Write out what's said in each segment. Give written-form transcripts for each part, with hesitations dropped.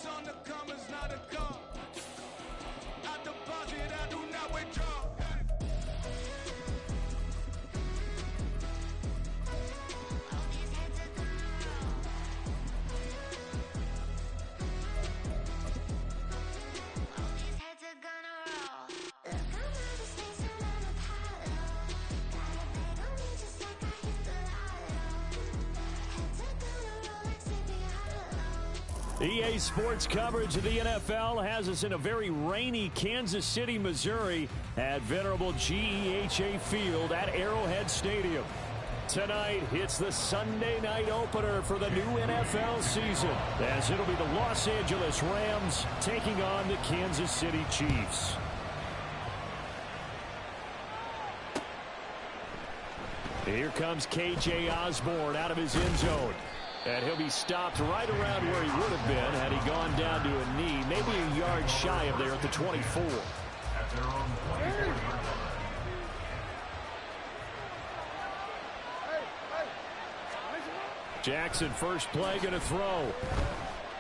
What's on the come is not a call. I deposit, I do not withdraw. EA Sports coverage of the NFL has us in a very rainy Kansas City, Missouri at venerable GEHA Field at Arrowhead Stadium. Tonight, it's the Sunday night opener for the new NFL season, as it'll be the Los Angeles Rams taking on the Kansas City Chiefs. Here comes KJ Osborne out of his end zone. And he'll be stopped right around where he would have been had he gone down to a knee, maybe a yard shy of there at the 24. Jackson, first play, going to throw.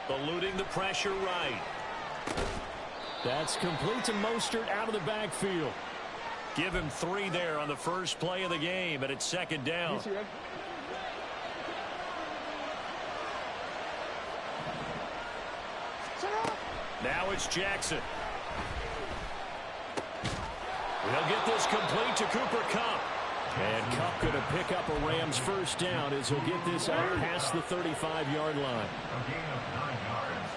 Eluding the pressure right. That's complete to Mostert out of the backfield. Give him 3 there on the first play of the game, and it's second down. Now it's Jackson. He'll get this complete to Cooper Kupp. And Kupp going to pick up a Rams first down as he'll get this out past the 35-yard line. A gain of 9 yards.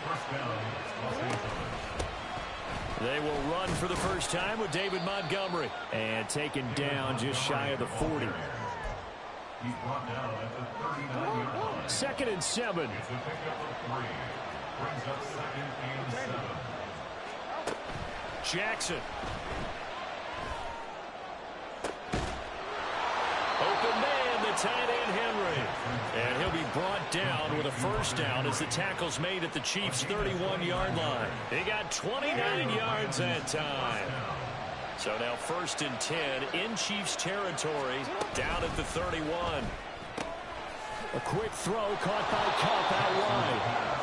First down, Los Angeles. They will run for the first time with David Montgomery. And taken down just shy of the 40. He's brought down at the 39-yard line. 2nd and 7. It's a pickup of 3. Brings up 2nd and 7. Jackson. Open man, the tight end Henry. And he'll be brought down with a first down as the tackle's made at the Chiefs' 31-yard line. They got 29 yards that time. So now 1st and 10 in Chiefs territory, down at the 31. A quick throw caught by Kupp out wide.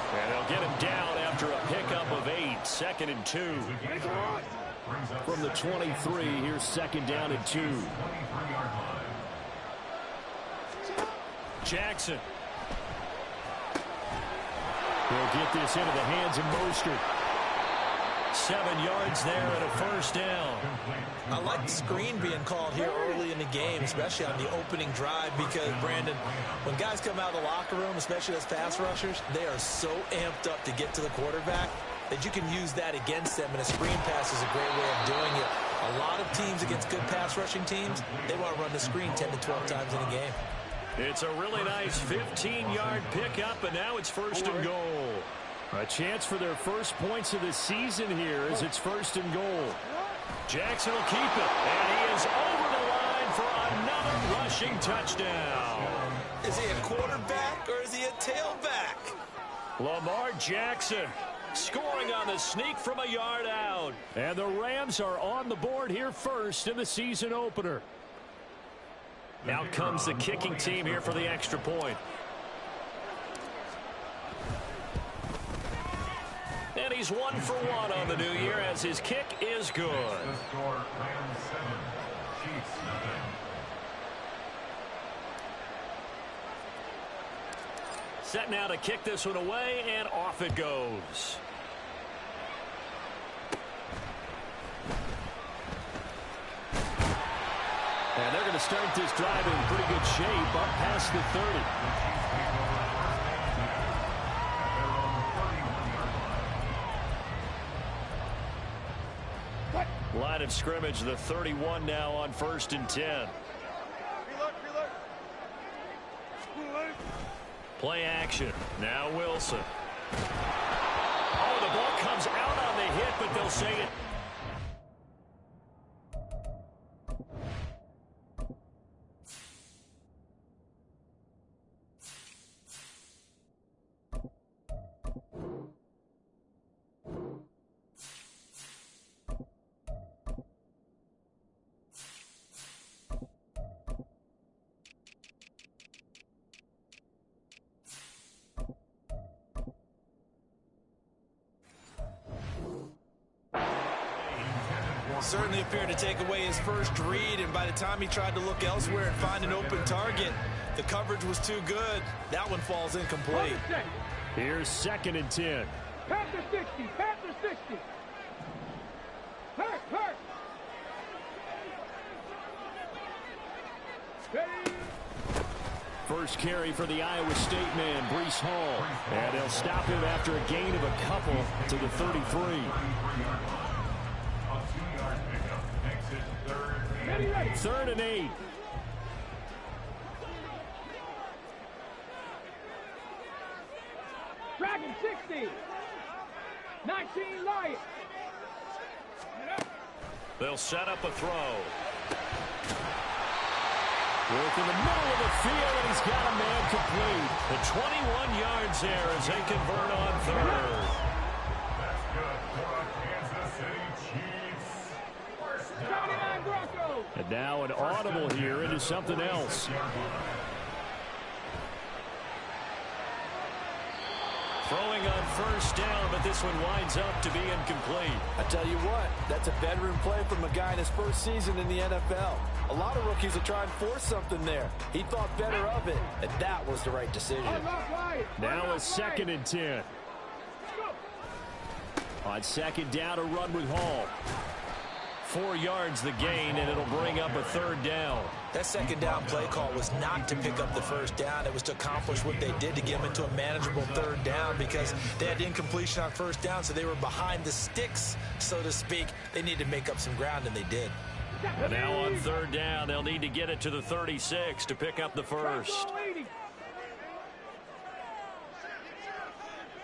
And they'll get him down after a pickup of 8. 2nd and 2. From the 23, here's 2nd down and 2. Jackson. He'll get this into the hands of Mostert. 7 yards there and a first down. I like the screen being called here early in the game, especially on the opening drive, because, Brandon, when guys come out of the locker room, especially as pass rushers, they are so amped up to get to the quarterback that you can use that against them, and a screen pass is a great way of doing it. A lot of teams against good pass rushing teams, they want to run the screen 10 to 12 times in a game. It's a really nice 15-yard pickup, and now it's 1st and goal. A chance for their first points of the season here as it's 1st and goal. Jackson will keep it, and he is over the line for another rushing touchdown. Is he a quarterback or is he a tailback? Lamar Jackson scoring on the sneak from a yard out. And the Rams are on the board here first in the season opener. Out comes the kicking team here for the extra point. And he's 1 for 1 on the new year as his kick is good. The score, Rams 7, Chiefs nothing. Set now to kick this one away, and off it goes. And they're going to start this drive in pretty good shape up past the 30. Line of scrimmage, the 31 now on 1st and 10. Play action. Now Wilson. Oh, the ball comes out on the hit, but they'll say it. Certainly appeared to take away his first read, and by the time he tried to look elsewhere and find an open target, the coverage was too good. That one falls incomplete. Here's 2nd and 10. Panther 60, Panther 60. Hurt, hurt. Ready. First carry for the Iowa State man, Breece Hall. And they'll stop him after a gain of a couple to the 33. A 2-yard pickup. Makes it 3rd and 8. 3rd and 8. Dragon 60. 19 Lions. They'll set up a throw. Work in the middle of the field, and he's got a man complete. The 21 yards there as they convert on 3rd. That's good for the Kansas City Chiefs. First down. 79 Broncos. And now an audible here into something else. Throwing on 1st down, but this one winds up to be incomplete. I tell you what, that's a bedroom play from a guy in his first season in the NFL. A lot of rookies will try and force something there. He thought better of it, and that was the right decision. Now a 2nd and 10. On 2nd down, a run with Hall. 4 yards the gain, and it'll bring up a 3rd down. That 2nd down play call was not to pick up the 1st down. It was to accomplish what they did to get them into a manageable 3rd down because they had incompletion on 1st down, so they were behind the sticks, so to speak. They needed to make up some ground, and they did. And now on 3rd down, they'll need to get it to the 36 to pick up the 1st.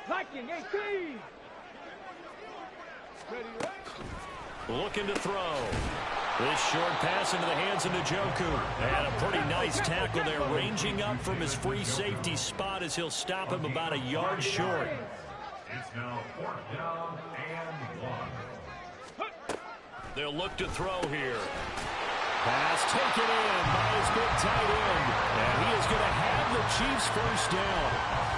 Viking 18. Looking to throw. This short pass into the hands of Njoku. And a pretty nice tackle there, ranging up from his free safety spot as he'll stop him about a yard short. It's now 4th down and 1. They'll look to throw here. Pass taken in by his big tight end. And he is going to have the Chiefs 1st down.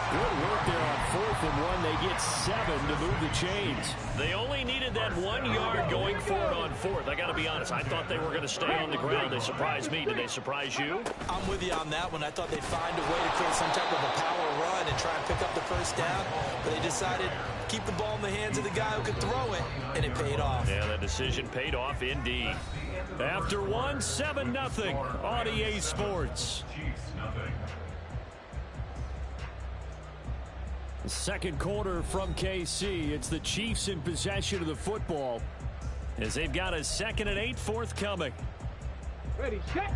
Good work there on 4th and 1. They get 7 to move the chains. They only needed that 1 yard going for it on 4th. I got to be honest. I thought they were going to stay on the ground. They surprised me. Did they surprise you? I'm with you on that one. I thought they'd find a way to create some type of a power run and try and pick up the 1st down. But they decided to keep the ball in the hands of the guy who could throw it, and it paid off. Yeah, that decision paid off indeed. After 1, 7-0 on EA Sports. Chiefs, nothing. The 2nd quarter from KC. It's the Chiefs in possession of the football as they've got a 2nd and 8 forthcoming. Ready, set.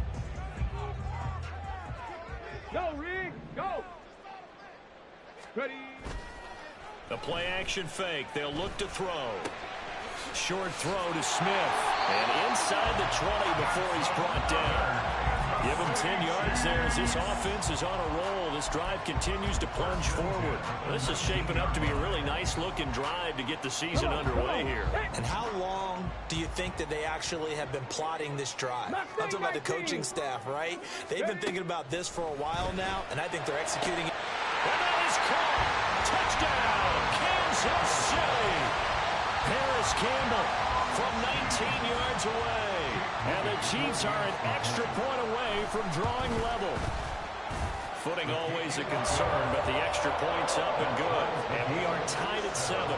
Go, Rig, go. Ready. The play action fake. They'll look to throw. Short throw to Smith. And inside the 20 before he's brought down. Give him 10 yards there as this offense is on a roll. This drive continues to plunge forward. This is shaping up to be a really nice-looking drive to get the season underway here. And how long do you think that they actually have been plotting this drive? I'm talking about the coaching staff, right? They've been thinking about this for a while now, and I think they're executing it. And that is caught. Touchdown, Kansas City. Harris Campbell from 19 yards away. And the Chiefs are an extra point away from drawing level. Footing always a concern, but the extra point's up and good. And we are tied at 7.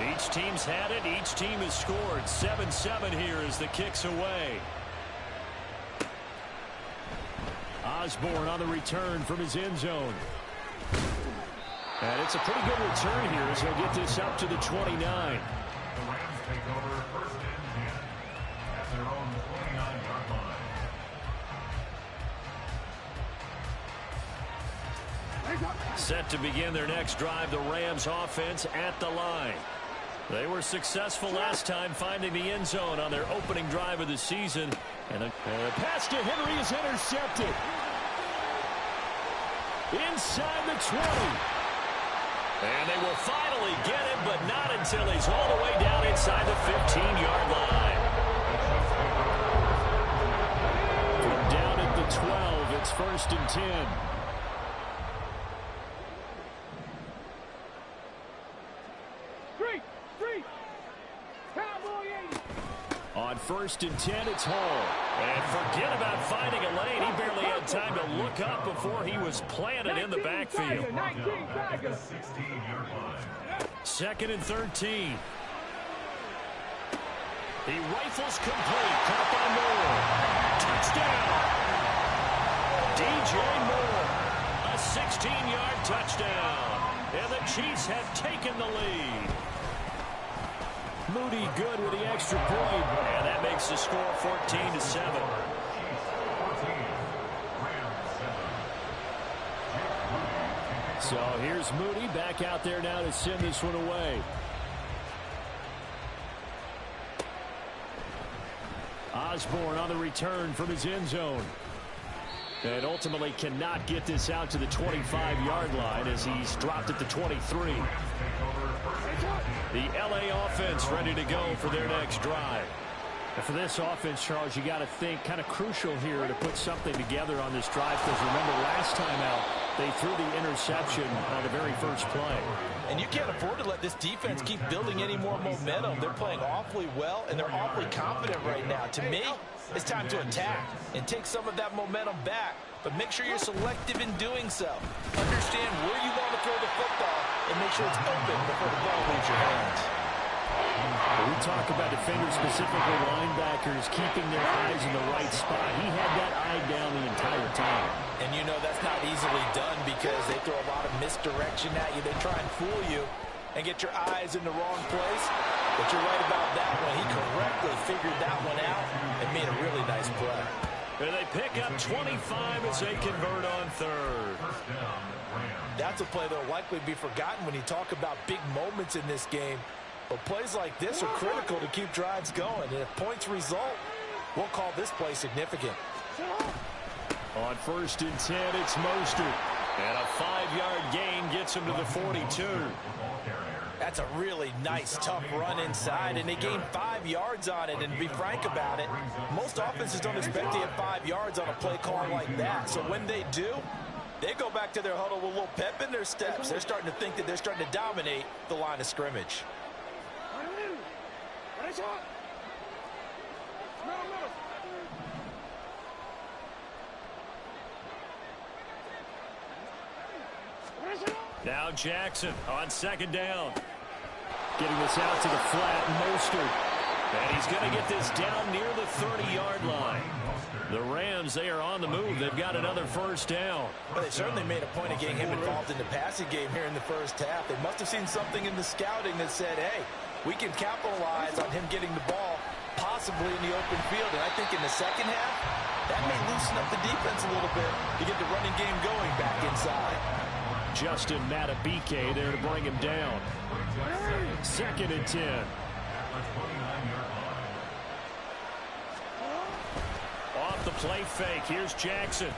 Each team's had it. Each team has scored. 7-7 here as the kick's away. Osborne on the return from his end zone. And it's a pretty good return here as he'll get this up to the 29. The Rams take over 1st and 10 at their own 29-yard line. Set to begin their next drive, the Rams offense at the line. They were successful last time finding the end zone on their opening drive of the season. And a pass to Henry is intercepted. Inside the 20. And they will finally get him, but not until he's all the way down inside the 15-yard line. From down at the 12, it's 1st and 10. On 1st and 10, it's Hall. And forget about finding a lane. He barely had time to look up before he was planted in the backfield. 2nd and 13. He rifles complete. Caught by Moore. Touchdown. DJ Moore. A 16-yard touchdown. And the Chiefs have taken the lead. Moody good with the extra point. And that makes the score 14-7. So here's Moody back out there now to send this one away. Osborne on the return from his end zone. And ultimately cannot get this out to the 25-yard line as he's dropped at the 23. The LA offense ready to go for their next drive. And for this offense, Charles, you got to think kind of crucial here to put something together on this drive, because remember last time out they threw the interception on the very first play. And you can't afford to let this defense keep building any more momentum. They're playing awfully well, and they're awfully confident right now. To me, it's time to attack and take some of that momentum back, but make sure you're selective in doing so. Understand where you want to throw the football and make sure it's open before the ball leaves your hands. We talk about defenders, specifically linebackers, keeping their eyes in the right spot. He had that eye down the entire time. And you know that's not easily done because they throw a lot of misdirection at you. They try and fool you and get your eyes in the wrong place. But you're right about that one. He correctly figured that one out and made a really nice play. And they pick up 25 as they convert on 3rd. That's a play that will likely be forgotten when you talk about big moments in this game. But plays like this are critical to keep drives going. And if points result, we'll call this play significant. On 1st and 10, it's Mostert. And a 5-yard gain gets him to the 42. That's a really nice, tough run inside, and they gained 5 yards on it. And to be frank about it, most offenses don't expect to get 5 yards on a play call like that. So when they do, they go back to their huddle with a little pep in their steps. They're starting to think that they're starting to dominate the line of scrimmage. Now Jackson on 2nd down. Getting this out to the flat, Mostert. And he's going to get this down near the 30-yard line. The Rams, they are on the move. They've got another 1st down. Well, they certainly made a point of getting him involved in the passing game here in the first half. They must have seen something in the scouting that said, hey, we can capitalize on him getting the ball possibly in the open field. And I think in the second half, that may loosen up the defense a little bit to get the running game going back inside. Justin Matabike there to bring him down. 2nd and 10. Off the play fake. Here's Jackson.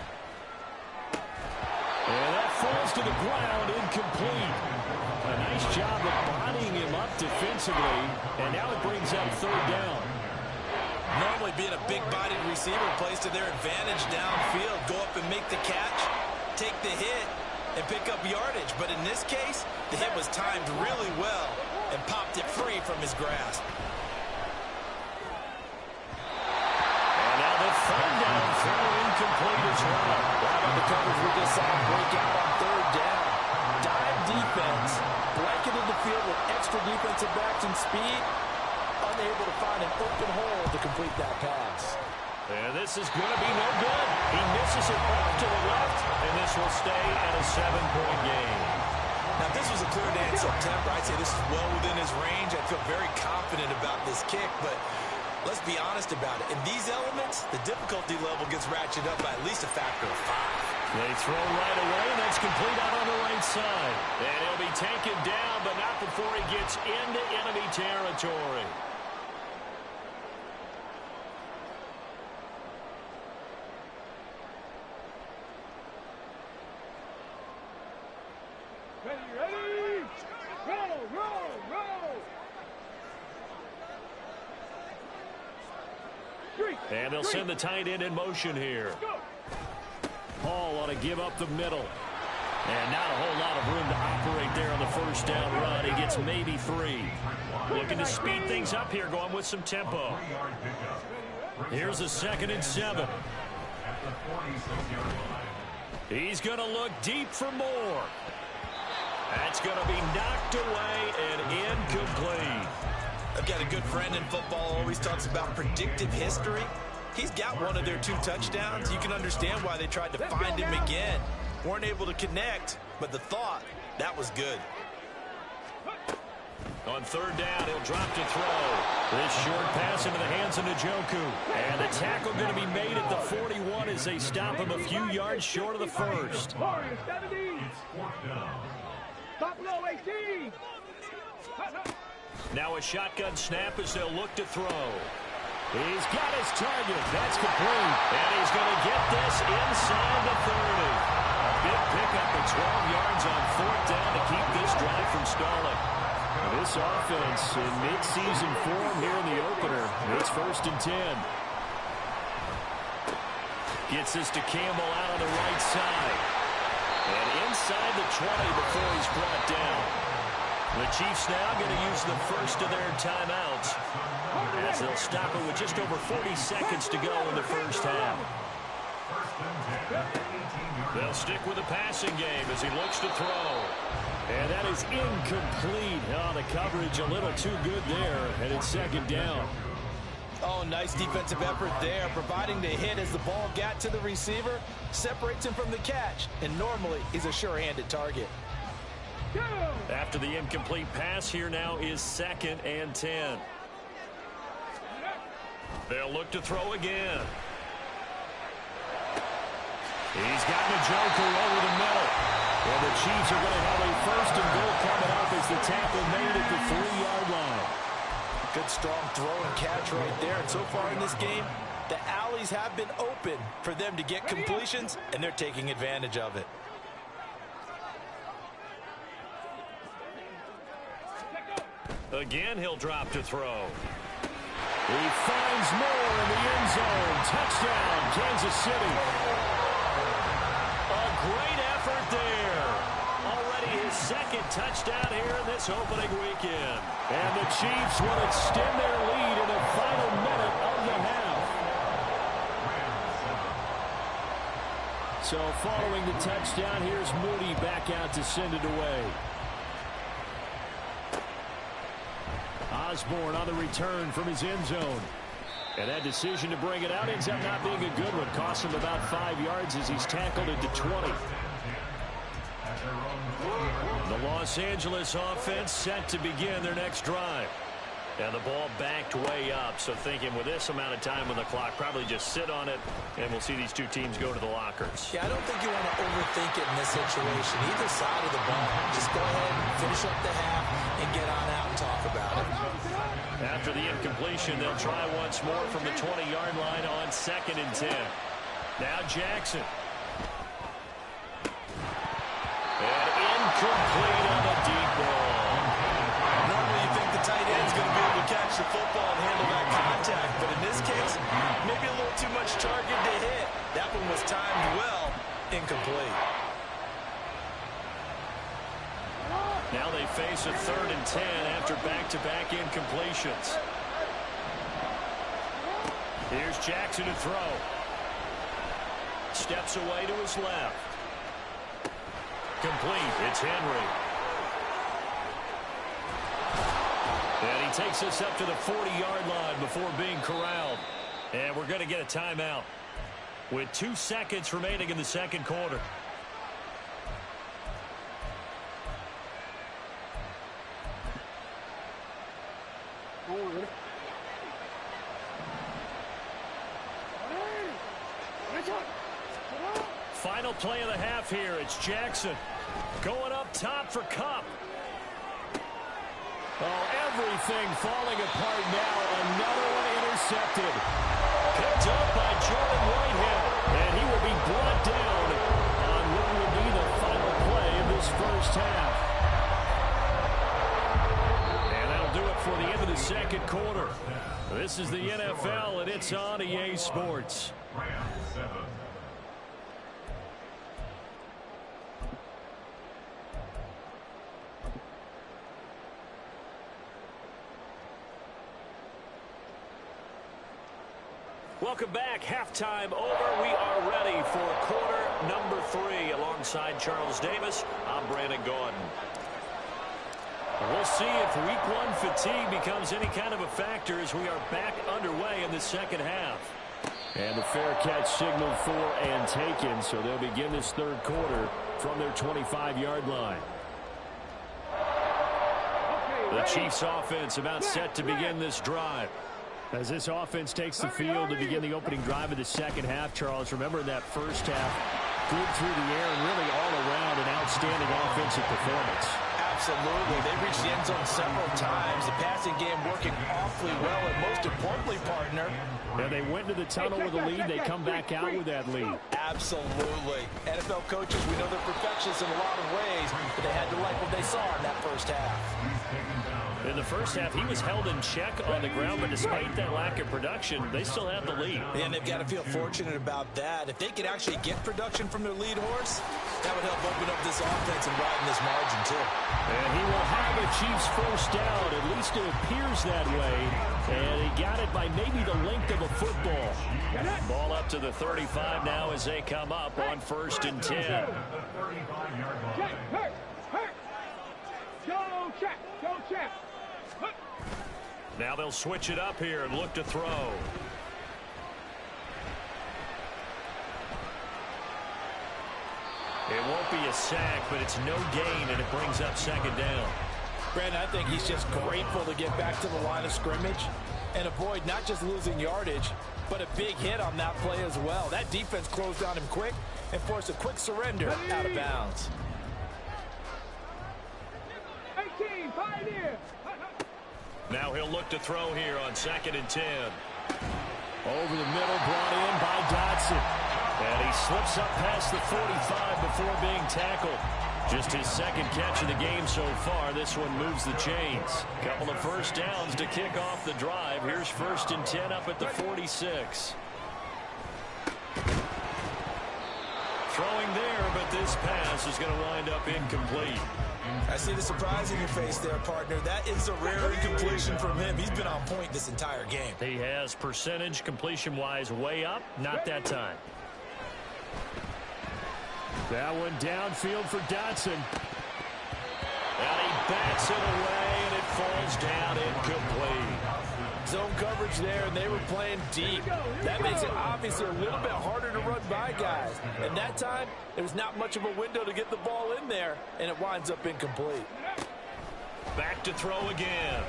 And that falls to the ground, incomplete. A nice job of bodying him up defensively. And now it brings up 3rd down. Normally being a big-bodied receiver plays to their advantage downfield. Go up and make the catch, take the hit, and pick up yardage. But in this case, the hit was timed really well and popped it free from his grasp. And now the 3rd down throw incomplete as well. Right on the coverage, we just saw him break out on 3rd down. Dime defense, blanketed the field with extra defensive backs and speed, unable to find an open hole to complete that pass. And this is going to be no good. He misses it off to the left, and this will stay at a 7-point game. Now, if this was a clear day in September, I'd say this is well within his range. I feel very confident about this kick, but let's be honest about it. In these elements, the difficulty level gets ratcheted up by at least a factor of 5. They throw right away, and that's complete out on the right side. And he'll be taken down, but not before he gets into enemy territory. Ready? Roll! And they'll send the tight end in motion here. Hall ought to give up the middle. And not a whole lot of room to operate there on the first down run. He gets maybe 3. Looking to speed things up here, going with some tempo. Here's a 2nd and 7. He's going to look deep for more. That's going to be knocked away and incomplete. I've got a good friend in football, always talks about predictive history. He's got one of their 2 touchdowns. You can understand why they tried to find him again. Weren't able to connect, but the thought, that was good. On 3rd down, he'll drop to throw. This short pass into the hands of Njoku. And the tackle going to be made at the 41 as they stop him a few yards short of the first. Now a shotgun snap as they'll look to throw. He's got his target. That's complete. And he's going to get this inside the 30. A big pickup of 12 yards on 4th down to keep this drive from stalling. This offense in mid-season form here in the opener. It's 1st and 10. Gets this to Campbell out on the right side. And inside the 20 before he's brought down. The Chiefs now going to use the first of their timeouts as they'll stop it with just over 40 seconds to go in the first half. They'll stick with the passing game as he looks to throw. And that is incomplete. Oh, the coverage a little too good there, and it's 2nd down. Oh, nice defensive effort there, providing the hit as the ball got to the receiver, separates him from the catch, and normally he's a sure-handed target. After the incomplete pass, here now is 2nd and 10. They'll look to throw again. He's got Njoku over the middle. And the Chiefs are going to have a 1st and goal coming up as the tackle made at the 3-yard line. Good strong throw and catch right there. And so far in this game, the alleys have been open for them to get completions, and they're taking advantage of it. Again, he'll drop to throw. He finds more in the end zone. Touchdown, Kansas City. A great effort there. Already his 2nd touchdown here in this opening weekend. And the Chiefs will extend their lead in the final minute of the half. So following the touchdown, here's Moody back out to send it away. Osborne on the return from his end zone. And that decision to bring it out ends up not being a good one. Costs him about 5 yards as he's tackled into 20. The Los Angeles offense set to begin their next drive. And the ball backed way up. So thinking with this amount of time on the clock, probably just sit on it, and we'll see these 2 teams go to the lockers. Yeah, I don't think you want to overthink it in this situation. Either side of the ball, just go ahead and finish up the half and get on out and talk about it. After the incompletion, they'll try once more from the 20-yard line on 2nd and 10. Now Jackson. And incomplete on the deep ball. Normally you think the tight end's going to be able to catch the football and handle that contact, but in this case, maybe a little too much target to hit. That one was timed well, incomplete. Now they face a 3rd and 10 after back-to-back incompletions. Here's Jackson to throw. Steps away to his left. Complete. It's Henry. And he takes us up to the 40-yard line before being corralled. And we're going to get a timeout with 2 seconds remaining in the 2nd quarter. Final play of the half here. It's Jackson going up top for Kupp. Oh, everything falling apart now. Another one intercepted. Picked up by Jordan Whitehead. And he will be brought down on what will be the final play of this first half. And that'll do it for the end of the 2nd quarter. This is the NFL, and it's on EA Sports. Welcome back. Halftime over. We are ready for quarter number 3. Alongside Charles Davis, I'm Brandon Gordon. We'll see if week 1 fatigue becomes any kind of a factor as we are back underway in the second half. And the fair catch signaled for and taken, so they'll begin this third quarter from their 25-yard line. The Chiefs offense about set to begin this drive. As this offense takes the field to begin the opening drive of the second half, Charles, remember that first half, good through the air and really all around an outstanding offensive performance. Absolutely. They reached the end zone several times. The passing game working awfully well, and most importantly, partner. Yeah, they went to the tunnel with a lead. They come back out with that lead. Absolutely. NFL coaches, we know they're perfectionists in a lot of ways, but they had to like what they saw in that first half. In the first half, he was held in check on the ground, but despite that lack of production, they still have the lead. And they've got to feel fortunate about that. If they could actually get production from their lead horse, that would help open up this offense and widen this margin, too. And he will have a Chiefs first down. At least it appears that way. And he got it by maybe the length of a football. Ball up to the 35 now as they come up on 1st and 10. Go check. Now they'll switch it up here and look to throw. It won't be a sack, but it's no gain, and it brings up 2nd down. Brandon, I think he's just grateful to get back to the line of scrimmage and avoid not just losing yardage, but a big hit on that play as well. That defense closed on him quick and forced a quick surrender out of bounds. 18, pioneer. Now he'll look to throw here on 2nd and 10. Over the middle, brought in by Dotson. And he slips up past the 45 before being tackled. Just his 2nd catch of the game so far. This one moves the chains. Couple of first downs to kick off the drive. Here's 1st and 10 up at the 46. Throwing there, but this pass is going to wind up incomplete. I see the surprise in your face there, partner. That is a rare incompletion from him. He's been on point this entire game. He has percentage completion-wise way up. Not that time. That one downfield for Dotson. And he bats it away, and it falls down incomplete. Zone coverage there, and they were playing deep. That makes it obviously a little bit harder to run by guys. And that time, there was not much of a window to get the ball in there, and it winds up incomplete. Back to throw again.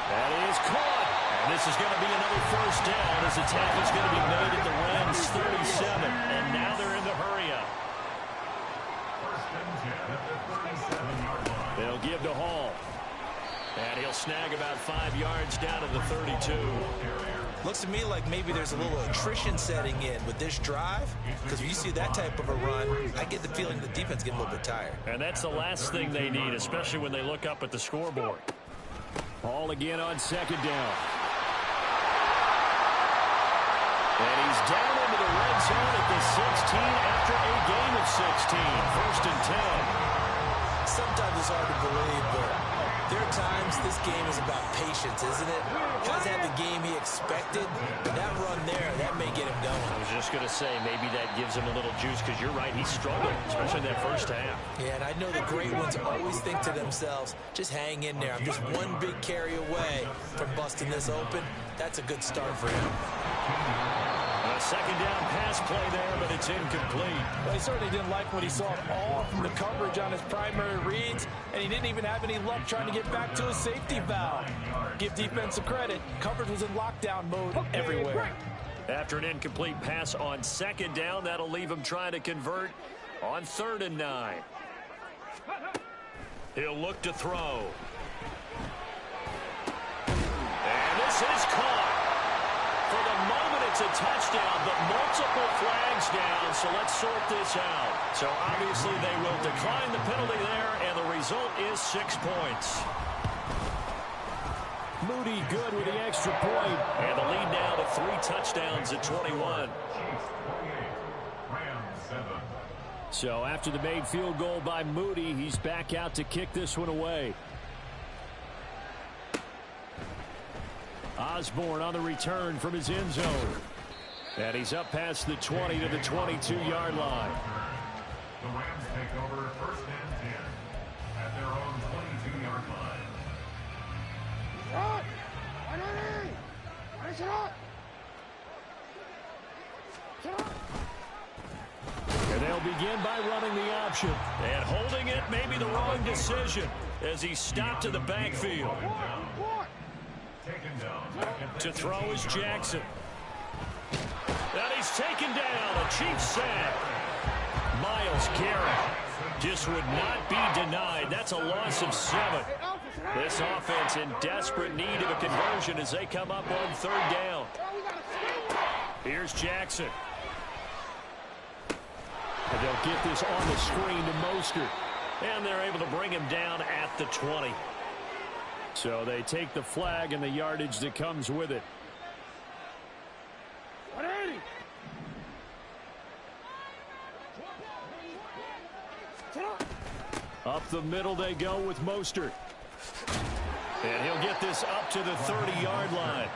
That is caught. And this is going to be another first down as the tackle's going to be made at the Rams 37. And now they're in the hurry up. They'll give to Hall. And he'll snag about 5 yards down to the 32. Looks to me like maybe there's a little attrition setting in with this drive, because when you see that type of a run, I get the feeling the defense getting a little bit tired. And that's the last thing they need, especially when they look up at the scoreboard. Hall again on 2nd down. And he's down into the red zone at the 16 after a gain of 16. 1st and 10. Sometimes it's hard to believe, but there are times this game is about patience, isn't it? Guys have the game he expected. That run there, that may get him going. I was just going to say, maybe that gives him a little juice, because you're right, he struggled, especially in that first half. Yeah, and I know the great ones always think to themselves, just hang in there. I'm just one big carry away from busting this open. That's a good start for him. A 2nd down pass play there, but it's incomplete. Well, he certainly didn't like what he saw all from the coverage on his primary reads, and he didn't even have any luck trying to get back to his safety valve. Give defense some credit. Coverage was in lockdown mode everywhere. After an incomplete pass on 2nd down, that'll leave him trying to convert on 3rd and 9. He'll look to throw. And this is caught. For the moment, it's a touchdown, but multiple flags down, so let's sort this out. So obviously they will decline the penalty there, and the result is 6 points. Moody good with the extra point. And the lead now to 3 touchdowns at 21. So after the made field goal by Moody, he's back out to kick this one away. Osborne on the return from his end zone. And he's up past the 20 to the 22-yard line. The Rams take over first and 10 at their own 22-yard line. And they'll begin by running the option. And holding it may be the wrong decision as he stopped in the backfield. To throw is Jackson. And he's taken down. A Chiefs sack. Myles Garrett just would not be denied. That's a loss of 7. This offense in desperate need of a conversion as they come up on 3rd down. Here's Jackson. And they'll get this on the screen to Mostert. And they're able to bring him down at the 20. So they take the flag and the yardage that comes with it. Up the middle they go with Mostert. And he'll get this up to the 30-yard line.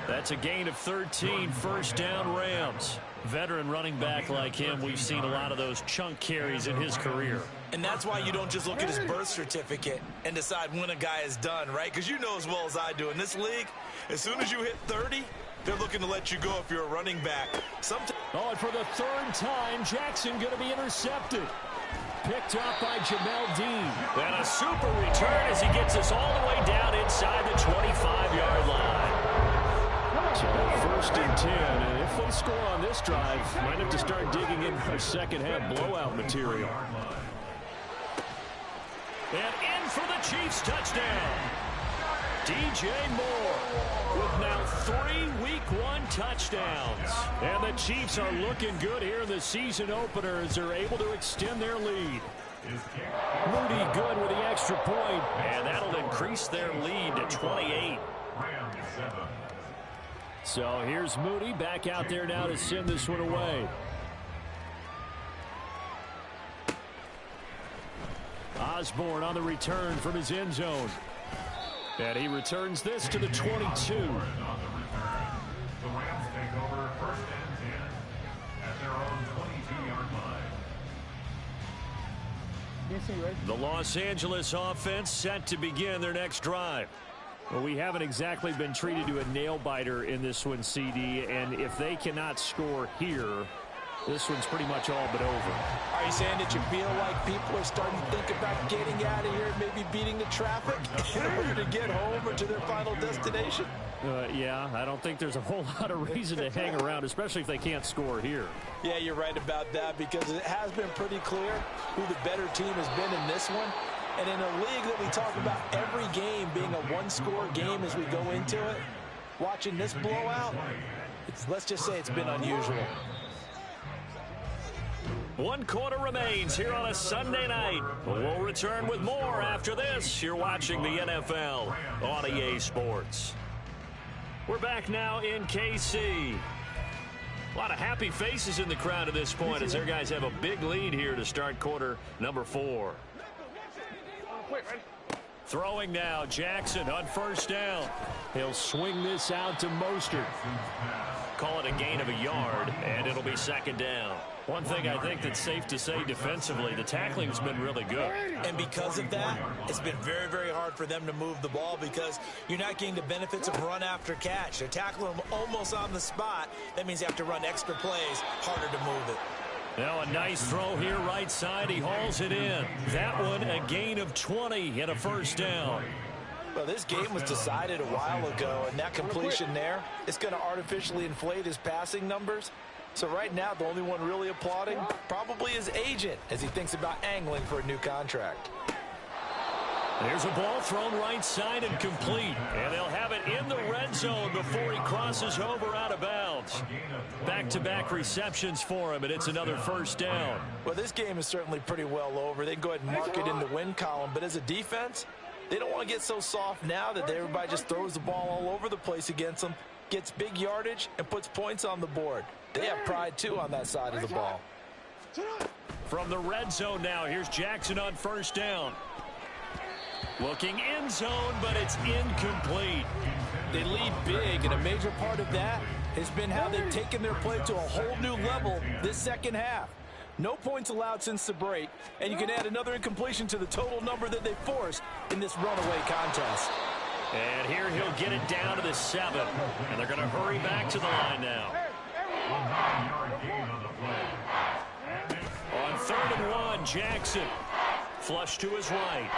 That's a gain of 13, 1st down Rams. Veteran running back like him, we've seen a lot of those chunk carries in his career. And that's why you don't just look at his birth certificate and decide when a guy is done, right? Because you know as well as I do, in this league, as soon as you hit 30, they're looking to let you go if you're a running back. And for the 3rd time, Jackson going to be intercepted. Picked up by Jamel Dean. And a super return as he gets us all the way down inside the 25-yard line. So 1st and 10, and if they score on this drive, might have to start digging in for second-half blowout material. And in for the Chiefs touchdown. DJ Moore with now 3 Week 1 touchdowns. And the Chiefs are looking good here in the season opener as they're able to extend their lead. Moody good with the extra point. And that'll increase their lead to 28. So here's Moody back out there now to send this one away. Osborne on the return from his end zone. And he returns this to the 22. The Rams take over first and 10 at their own 22-yard line. The Los Angeles offense set to begin their next drive. Well, we haven't exactly been treated to a nail-biter in this one, CD, and if they cannot score here, this one's pretty much all but over. Are you saying that you feel like people are starting to think about getting out of here, maybe beating the traffic in order to get home or to their final destination? Yeah, I don't think there's a whole lot of reason to hang around, especially if they can't score here. Yeah, you're right about that because it has been pretty clear who the better team has been in this one. And in a league that we talk about every game being a one-score game as we go into it, watching this blowout, let's just say it's been unusual. 1 quarter remains here on a Sunday night. We'll return with more after this. You're watching the NFL on EA Sports. We're back now in KC. A lot of happy faces in the crowd at this point as their guys have a big lead here to start quarter number 4. Throwing now, Jackson on 1st down. He'll swing this out to Mostert. Call it a gain of a yard, and it'll be 2nd down. One thing I think that's safe to say defensively, the tackling's been really good. And because of that, it's been very, very hard for them to move the ball because you're not getting the benefits of run after catch. They're tackling them almost on the spot. That means you have to run extra plays, harder to move it. Now a nice throw here right side. He hauls it in. That one a gain of 20 and a 1st down. Well, this game was decided a while ago, and that completion there is going to artificially inflate his passing numbers. So right now, the only one really applauding probably his agent as he thinks about angling for a new contract. There's a ball thrown right side and complete. And they'll have it in the red zone before he crosses over out of bounds. Back-to-back receptions for him, and it's another 1st down. Well, this game is certainly pretty well over. They can go ahead and mark it in the win column. But as a defense, they don't want to get so soft now that everybody just throws the ball all over the place against them, gets big yardage, and puts points on the board. They have pride, too, on that side of the ball. From the red zone now, here's Jackson on 1st down. Looking end zone, but it's incomplete. They lead big, and a major part of that has been how they've taken their play to a whole new level this second half. No points allowed since the break, and you can add another incompletion to the total number that they forced in this runaway contest. And here he'll get it down to the 7, and they're going to hurry back to the line now. On 3rd and 1, Jackson. Flush to his right.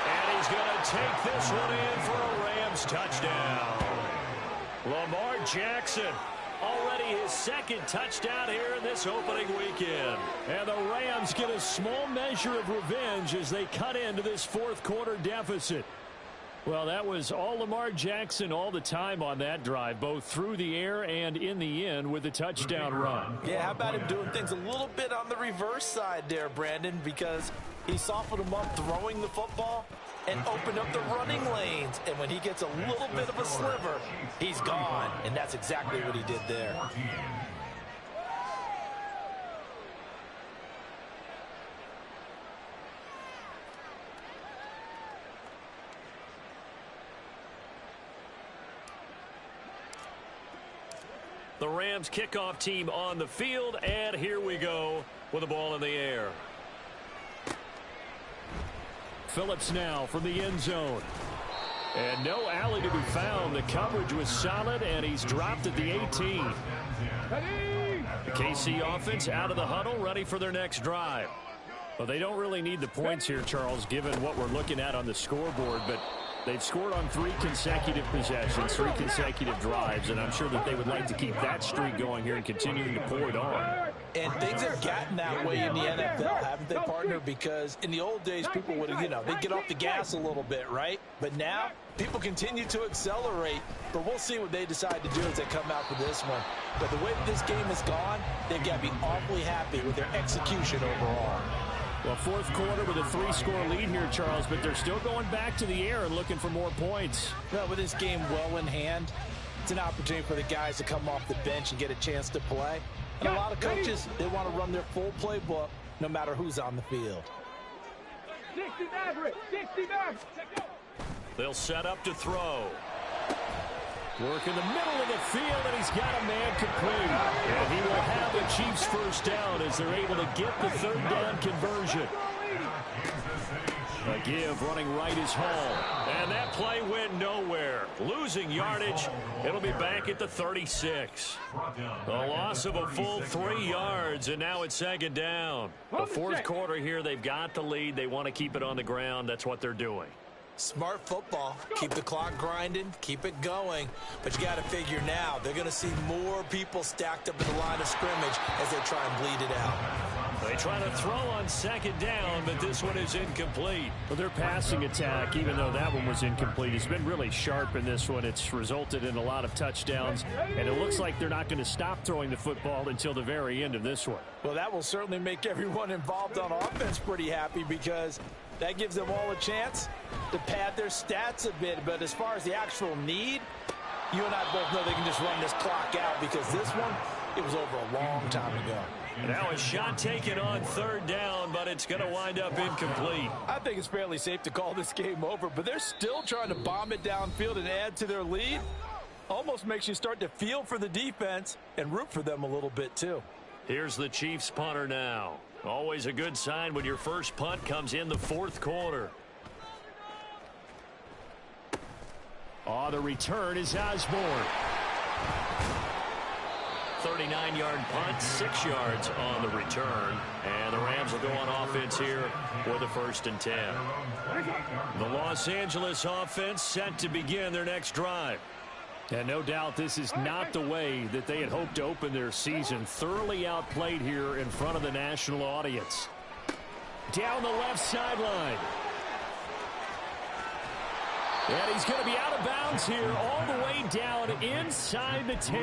And he's going to take this one in for a Rams touchdown. Lamar Jackson, already his 2nd touchdown here in this opening weekend. And the Rams get a small measure of revenge as they cut into this 4th quarter deficit. Well, that was all Lamar Jackson all the time on that drive, both through the air and in the end with a touchdown run. Yeah, how about him doing things a little bit on the reverse side there, Brandon, because he softened him up throwing the football and opened up the running lanes. And when he gets a little bit of a sliver, he's gone. And that's exactly what he did there. The Rams kickoff team on the field, and here we go with the ball in the air. Phillips now from the end zone. And no alley to be found. The coverage was solid, and he's dropped at the 18. The KC offense out of the huddle, ready for their next drive. Well, they don't really need the points here, Charles, given what we're looking at on the scoreboard, but they've scored on 3 consecutive possessions, 3 consecutive drives, and I'm sure that they would like to keep that streak going here and continuing to pour it on. And things have gotten that way in the NFL, haven't they, partner? Because in the old days, people would, they'd get off the gas a little bit, right? But now, people continue to accelerate, but we'll see what they decide to do as they come out for this one. But the way that this game has gone, they've got to be awfully happy with their execution overall. Well, 4th quarter with a 3-score lead here, Charles, but they're still going back to the air and looking for more points. Well, with this game well in hand, it's an opportunity for the guys to come off the bench and get a chance to play. And a lot of coaches, they want to run their full playbook no matter who's on the field. 69. They'll set up to throw. Work in the middle of the field, and he's got a man complete. And he will have the Chiefs first down as they're able to get the 3rd down conversion. A give running right is Hall. And that play went nowhere. Losing yardage. It'll be back at the 36. A loss of a full 3 yards, and now it's 2nd down. The 4th quarter here, they've got the lead. They want to keep it on the ground. That's what they're doing. Smart football. Keep the clock grinding. Keep it going. But you got to figure now, they're going to see more people stacked up in the line of scrimmage as they try and bleed it out. They try to throw on 2nd down, but this one is incomplete. Well, their passing attack, even though that one was incomplete, has been really sharp in this one. It's resulted in a lot of touchdowns, and it looks like they're not going to stop throwing the football until the very end of this one. Well, that will certainly make everyone involved on offense pretty happy because that gives them all a chance to pad their stats a bit. But as far as the actual need, you and I both know they can just run this clock out because this one, it was over a long time ago. Now a shot taken on 3rd down, but it's going to wind up incomplete. I think it's fairly safe to call this game over, but they're still trying to bomb it downfield and add to their lead. Almost makes you start to feel for the defense and root for them a little bit too. Here's the Chiefs punter now. Always a good sign when your first punt comes in the 4th quarter. Oh, the return is Osborne. 39-yard punt, 6 yards on the return. And the Rams will go on offense here with a 1st and 10. The Los Angeles offense set to begin their next drive. And no doubt this is not the way that they had hoped to open their season. Thoroughly outplayed here in front of the national audience. Down the left sideline. And he's going to be out of bounds here all the way down inside the 10.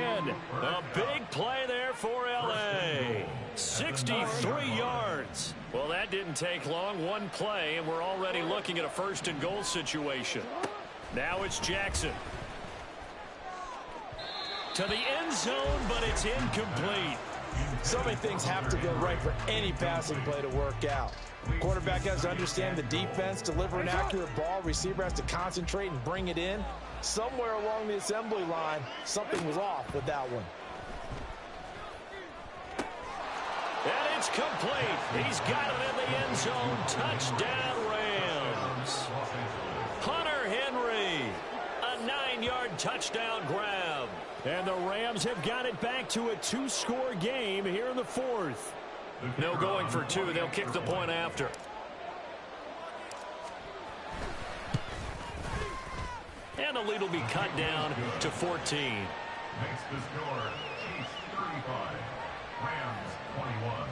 A big play there for L.A. 63 yards. Well, that didn't take long. One play, and we're already looking at a 1st and goal situation. Now it's Jackson. To the end zone, but it's incomplete. So many things have to go right for any passing play to work out. Quarterback has to understand the defense, deliver an accurate ball. Receiver has to concentrate and bring it in. Somewhere along the assembly line, something was off with that one. And it's complete. He's got it in the end zone. Touchdown, Rams. Hunter Henry, a 9-yard touchdown grab. And the Rams have got it back to a 2-score game here in the fourth. No going for 2. They'll kick the point after. And the lead will be cut down to 14. Makes the score Chiefs 35, Rams 21.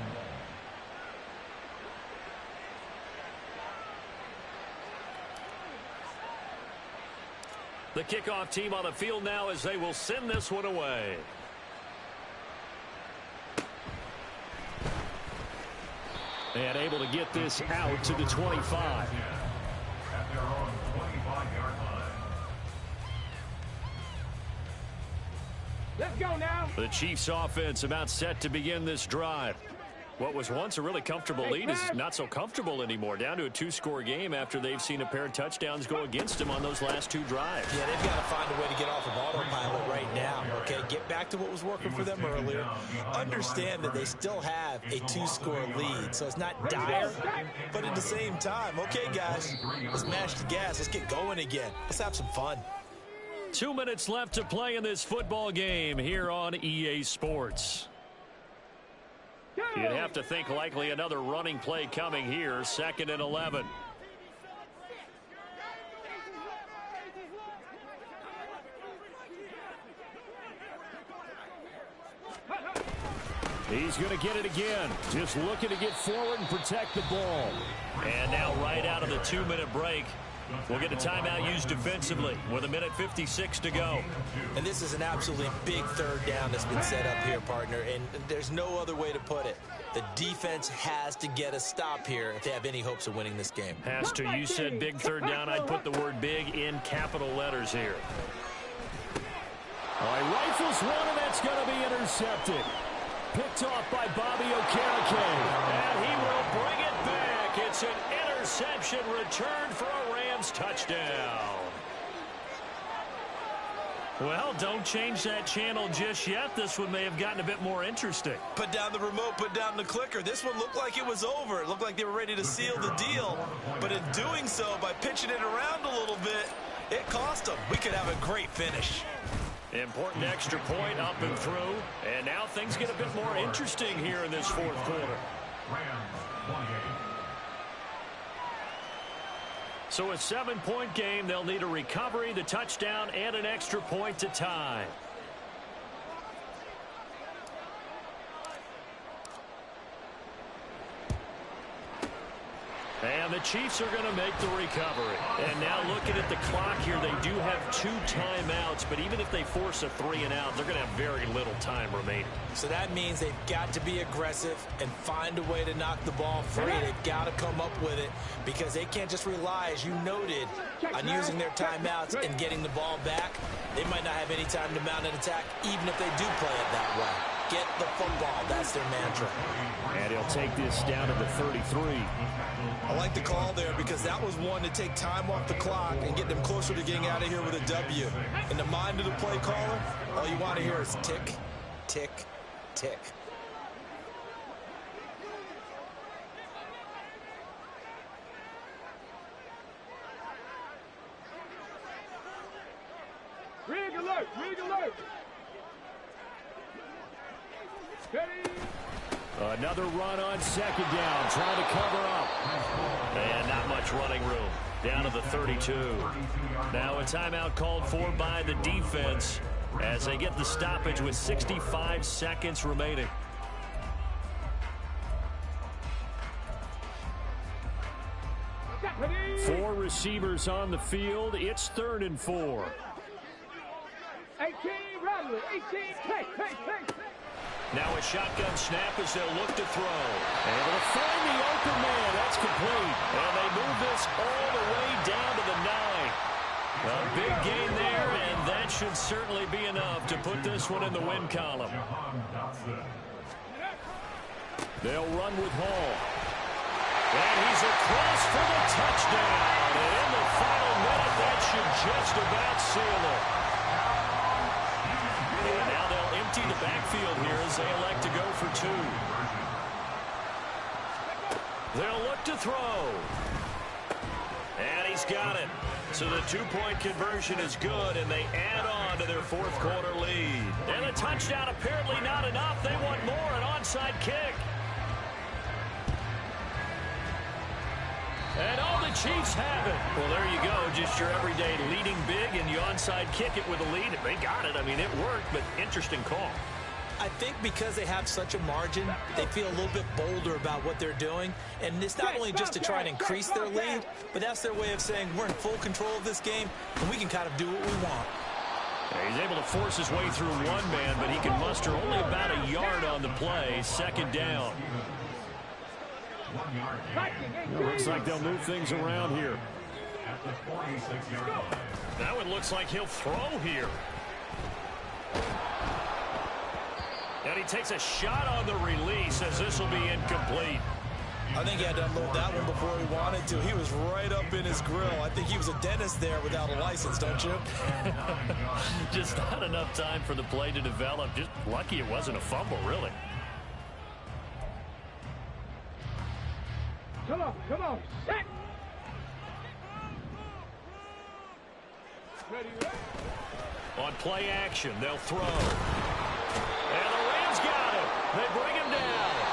The kickoff team on the field now as they will send this one away. And able to get this out to the 25. At their own 25-yard line. Let's go now. The Chiefs offense about set to begin this drive. What was once a really comfortable lead is not so comfortable anymore. Down to a 2-score game after they've seen a pair of touchdowns go against them on those last 2 drives. Yeah, they've got to find a way to get off of autopilot right now, okay? Get back to what was working for them earlier. Understand that they still have a 2-score lead, so it's not dire, but at the same time, okay, guys, let's mash the gas. Let's get going again. Let's have some fun. 2 minutes left to play in this football game here on EA Sports. You'd have to think likely another running play coming here, 2nd and 11. He's going to get it again. Just looking to get forward and protect the ball. And now right out of the 2-minute break, we'll get a timeout used defensively with 1:56 to go. And this is an absolutely big 3rd down that's been set up here, partner, and there's no other way to put it. The defense has to get a stop here if they have any hopes of winning this game. Has to. You said big 3rd down. I'd put the word big in capital letters here. All right, rifles one, and that's going to be intercepted. Picked off by Bobby Okereke. And he will bring it back. It's an interception return for a Rams touchdown. Well, don't change that channel just yet. This one may have gotten a bit more interesting. Put down the remote, put down the clicker. This one looked like it was over. It looked like they were ready to seal the deal. But in doing so, by pitching it around a little bit, it cost them. We could have a great finish. Important extra point up and through. And now things get a bit more interesting here in this 4th quarter. Rams 28. So a 7-point game. They'll need a recovery, the touchdown, and an extra point to tie. And the Chiefs are going to make the recovery. And now looking at the clock here, they do have 2 timeouts, but even if they force a 3-and-out, they're going to have very little time remaining. So that means they've got to be aggressive and find a way to knock the ball free. They've got to come up with it because they can't just rely, as you noted, on using their timeouts and getting the ball back. They might not have any time to mount an attack, even if they do play it that way. Get the football. That's their mantra. And he'll take this down to the 33. I like the call there because that was one to take time off the clock and get them closer to getting out of here with a W. In the mind of the play caller, all you want to hear is tick, tick, tick. Rig alert, rig alert. Steady. Another run on 2nd down, trying to cover up. And not much running room. Down to the 32. Now a timeout called for by the defense as they get the stoppage with 65 seconds remaining. Four receivers on the field. It's 3rd and 4. 18, Rattler, 18, hey. Now a shotgun snap as they'll look to throw. Able to find the open man. That's complete. And they move this all the way down to the 9. A big gain there, and that should certainly be enough to put this one in the win column. They'll run with Hall. And he's across for the touchdown. And in the final minute, that should just about seal it. And now they'll empty the backfield here as they elect to go for two. They'll look to throw. And he's got it. So the two-point conversion is good, and they add on to their fourth quarter lead. And the touchdown apparently not enough. They want more, an onside kick. And all the Chiefs have it. Well, there you go. Just your everyday leading big, and you onside kick it with a lead. They got it. I mean, it worked, but interesting call. I think because they have such a margin, they feel a little bit bolder about what they're doing. And it's not only just to try and increase their lead, but that's their way of saying we're in full control of this game, and we can kind of do what we want. He's able to force his way through one man, but he can muster only about a yard on the play. Second down. Looks like they'll move things around here. Now it looks like he'll throw here. And he takes a shot on the release as this will be incomplete. I think he had to unload that one before he wanted to. He was right up in his grill. I think he was a dentist there without a license, don't you? Just not enough time for the play to develop. Just lucky it wasn't a fumble, really. Come on, set. Ready. On play action, they'll throw. And the Rams got it. They bring him down.